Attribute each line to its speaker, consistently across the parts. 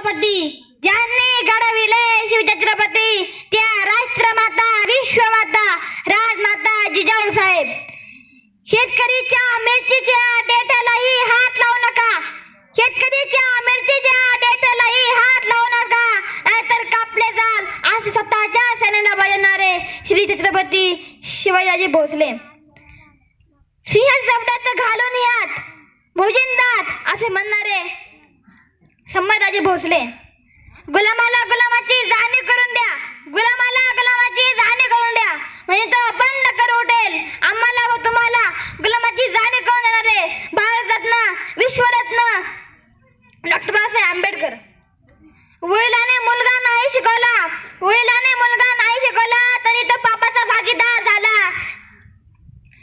Speaker 1: छत्रपती ज्यांनी घडविले शिवछत्रपती त्या राष्ट्रमाता विश्वमाता राजमाता जिजाऊ साहेब. शेतकरीच्या मिरचीच्या देठालाही हात लावू नका, शेतकरीच्या मिरचीच्या देठालाही हात लावू नका, नाहीतर कापले जाल असे स्वतःच्या सेनेला बजावणारे श्री छत्रपती शिवाजी भोसले. सिंह जबड्यात घालून यात भोजिंदात असे म्हणणारे संभाजी भोसले. गुलामाला गुलामाची जाणीव करून द्या, गुलामाला गुलामाची जाणीव करून द्या, म्हणजे तो बंड करू उठेल. आम्हाला व तुम्हाला गुलामाची जाणीव करून देणारे भारतरत्न विश्वरत्न डॉक्टर बाबासाहेब आंबेडकर. वडिलांनी मुलगा नाही शिकवला, वडिलांनी मुलगा नाही शिकवला तरी तो पापाचा भागीदार झाला.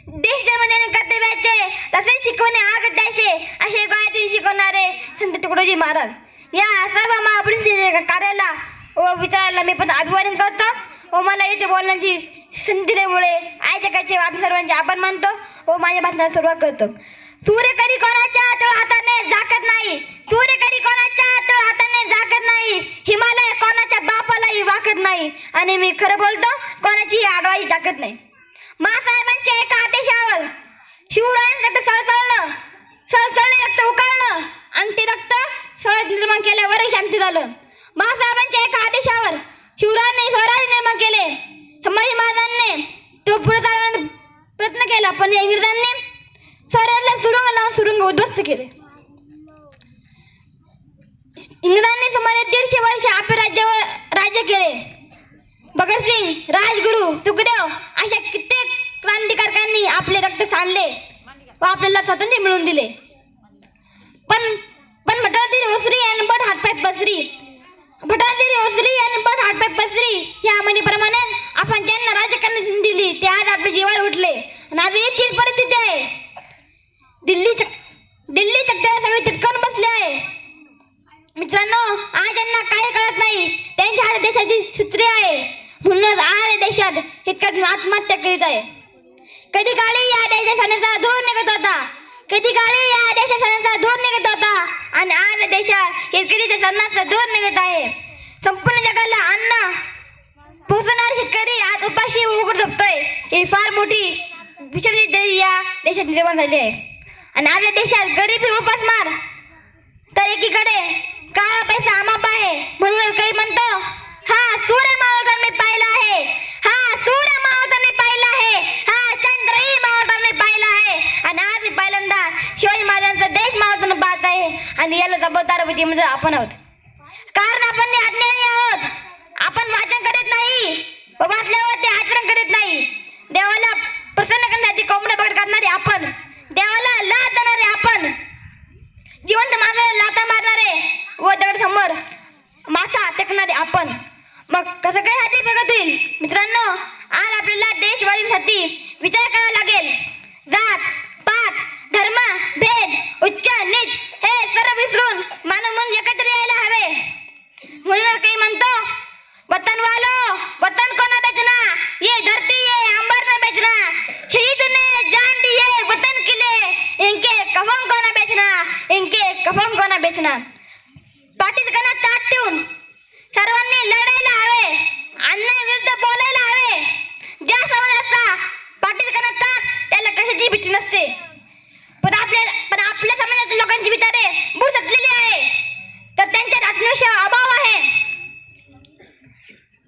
Speaker 1: देश जन्मदेणे कर्तव्याचे तसे शिकवणे आग द्यायचे असे गायत्री शिकवणारे संत तुकडोजी महाराज. या सर्व महापुरुषांच्या कार्याला व विचारायला मी पण अभिवादन करतो व मला इथे बोलण्याची संधी दिल्यामुळे आयोजकाचे आम्ही सर्वांचे आभार मानतो व माझ्या भाषणाला सुरुवात करतो. सूर्यकरी कोणाच्या तळ हाताने झाकत नाही, सूर्यकरी कोणाच्या तळ हाताने झाकत नाही, हिमालय कोणाच्या बापालाही वाकत नाही आणि मी खरं बोलतो कोणाची आडवाई टाकत नाही. मासाहेबांच्या एका आदेशावर शिवरायांनी रक्त सळसळलं, सळसळले रक्त उकळलं आणि ते रक्त स्वराज निर्माण केल्यावरही शांती झालं. मासाहेबांच्या एका आदेशावर शिवरायांनी स्वराज निर्माण केले. संभाजी महाराजांनी तो पुढे चालवण्याचा प्रयत्न केला पण इंग्रजांनी स्वराज्याला सुरुंग लावून सुरुंग उद्ध्वस्त केले. इंग्रजांनी सुमारे 150 वर्ष आपले राज्य केले. भगतसिंग, राजगुरू, सुखदेव अशा कित्येक क्रांतिकारकांनी आपले रक्त सांडले व आपल्याला स्वातंत्र्य मिळवून दिले. पण भटातील ओसरी आणि बट हातपाय पसरी, भटातील ओसरी आणि बट हातपाय पसरी या म्हणीप्रमाणे आपण ज्यांना राज्य करण्याची संधी दिली ते आज आपले जीवाला उठले आणि आज हीच परिस्थिती आहे. दिल्ली चक्राला सगळे चिटकून बसले आहे. मित्रांनो, आज यांना काही कळत नाही, त्यांच्या हातात देशाची सूत्रे आहे म्हणूनच आज देशात शेतकरी आत्महत्या करीत आहे. कधी काळी या देशा सणाचा दूर निघत होता, कधी काळी या देशा सणाचा दूर निघत होता आणि आज देशात शेतकरीच्या सणाचा दूर निघत आहे. संपूर्ण जगाला अन्न पोहोचणारे शेतकरी आज उपाशी उघड झोपतोय. ही फार मोठी विषमता या देशात निर्माण झाली आहे आणि आज या देशात गरिबी उपासमार तर एकीकडे काळा पैसा अमाप आहे म्हणून काही म्हणतो हा सूर्य मावळताना मी पाहिला आहे, हा सूर्य मावळताना पाहिला आहे, हा चंद्रही मावळताना पाहिला आहे आणि आज मी पहिल्यांदा शिवाजी महाराजांचा देश मावळताना पाहत आहे आणि याला जबाबदार म्हणजे आपण आहोत. कारण आपण अज्ञानी आहोत, आपण वाचन करत नाही व वाचल्यावर ते आचरण करत नाही. देवाला प्रसन्न करण्यासाठी कोंबड्या पकड करणारे आपण, देवाला लाथ देणारे आपण, जिवंत माणसाला लाथा मारणारे व दगड समोर माथा टेकणारे आपण. मग कसं काय हाती प्रगत होईल? मित्रांनो, आज आपल्याला देशवासींसाठी विचार करावा लागेल. जात पात धर्म भेद उच्च नीच हे सर्व विसरून मानव म्हणून एकत्र यायला हवे. म्हणून काही म्हणतो वतन वालो वतन को ना बेचना, ये धरती ये अंबर ना बेचना, शहीद ने जान दी है वतन के लिए, इनके कफन को ना बेचना, इनके कफन को ना बेचना. पाठीत गणात ताट ठेवून सर्वांनी लढायला हवे, अन्यायाविरुद्ध बोलायला हवे. ज्या समाजाचा पाठीत गणात ताट त्याला कशाची भीती नसते. पण आपल्या समाजातील लोकांची विचारे भूल सजलेली आहे तर त्यांच्यात आत्मविश्वास अभाव आहे.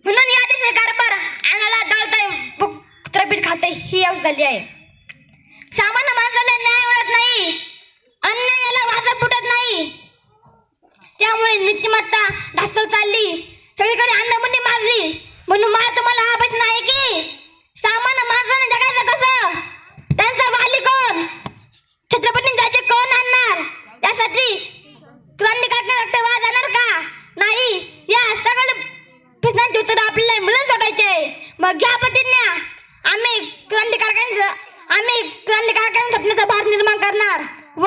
Speaker 1: म्हणून या देशाचे कारभार अंगाला दळतय त्रपीत खाते ही अवस्था झाली आहे. सामान्य माणसाला न्याय मिळत नाही, अन्यायाला वाचा फुटत नाही, त्यामुळे नीतिमत्ता ढासळत चालली, सगळीकडे अन्नबंदी माजली. म्हणून मला तुम्हाला हा प्रश्न आहे की सामान्य माणसाने जगायचं कसं? त्यांचा वाली कोण? छत्रपती राज्य कोण आणणार? त्यासाठी क्रांतिकारक रक्तवाद जाणार का? नाही. या सगळ्या प्रश्नांची उत्तर आपल्याला मिळून सोडायचे आहे. मग घ्या प्रतिज्ञा, आम्ही क्रांतिकारकांच्या स्वप्नाचा भारत निर्माण करणार व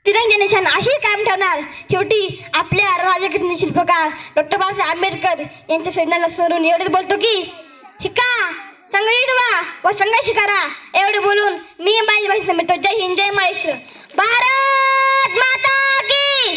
Speaker 1: तिरंगी निशाण अशी कायम ठेवणार. शेवटी आपल्या राजकीय शिल्पकार डॉक्टर बाबासाहेब आंबेडकर यांच्या सैन्याला सोडून एवढेच बोलतो की शिका, संघटित व्हा व संघर्ष करा. एवढे बोलून मी माझी भाषा संपवतो. जय हिंद, जय महाराष्ट्र. भारत माता की